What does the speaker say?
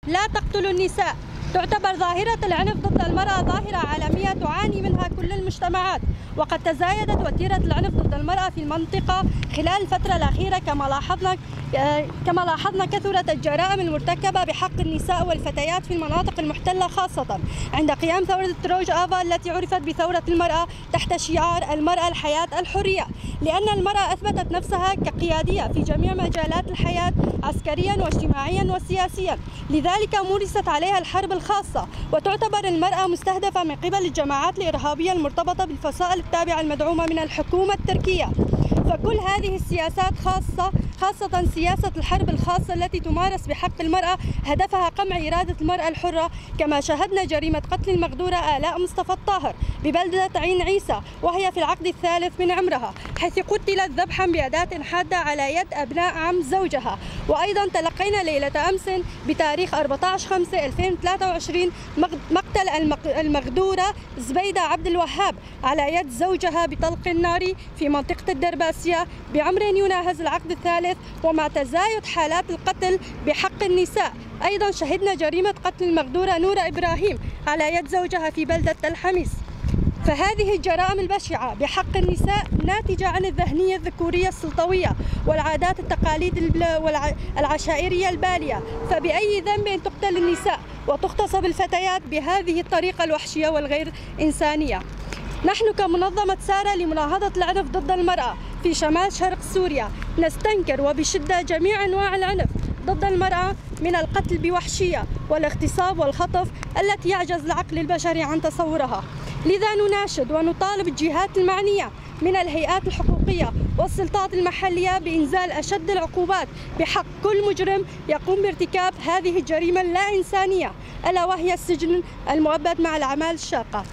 لا تقتلوا النساء. تعتبر ظاهرة العنف ضد المرأة ظاهرة عالمية تعاني منها كل المجتمعات، وقد تزايدت وتيرة العنف ضد المرأة في المنطقة خلال الفترة الأخيرة. كما لاحظنا كثرت الجرائم المرتكبة بحق النساء والفتيات في المناطق المحتلة، خاصة عند قيام ثورة تروج آفا التي عرفت بثورة المرأة تحت شعار المرأة الحياة الحرية، لأن المرأة أثبتت نفسها كقيادية في جميع مجالات الحياة عسكريا واجتماعيا وسياسيا، لذلك مورست عليها الحرب الخاصة، وتعتبر المرأة مستهدفة من قبل الجماعات الإرهابية المرتبطة بالفصائل التابعة المدعومة من الحكومة التركية. فكل هذه السياسات خاصة سياسة الحرب الخاصة التي تمارس بحق المرأة هدفها قمع إرادة المرأة الحرة، كما شهدنا جريمة قتل المغدورة آلاء مصطفى الطاهر ببلدة عين عيسى وهي في العقد الثالث من عمرها، حيث قتلت ذبحا بأداة حادة على يد أبناء عم زوجها. وأيضا تلقينا ليلة أمس بتاريخ 14/5/2023 مقتل المغدورة زبيدة عبد الوهاب على يد زوجها بطلق ناري في منطقة الدرباسية بعمر يناهز العقد الثالث. ومع تزايد حالات القتل بحق النساء، أيضا شهدنا جريمة قتل المغدورة نورة إبراهيم على يد زوجها في بلدة الحميس. فهذه الجرائم البشعة بحق النساء ناتجة عن الذهنية الذكورية السلطوية والعادات التقاليد العشائرية البالية. فبأي ذنب تقتل النساء وتغتصب الفتيات بهذه الطريقة الوحشية والغير إنسانية؟ نحن كمنظمة سارة لمناهضة العنف ضد المرأة في شمال شرق سوريا نستنكر وبشدة جميع أنواع العنف ضد المرأة، من القتل بوحشية والاغتصاب والخطف التي يعجز العقل البشري عن تصورها. لذا نناشد ونطالب الجهات المعنية من الهيئات الحقوقية والسلطات المحلية بإنزال أشد العقوبات بحق كل مجرم يقوم بارتكاب هذه الجريمة اللا إنسانية، ألا وهي السجن المؤبد مع الأعمال الشاقة.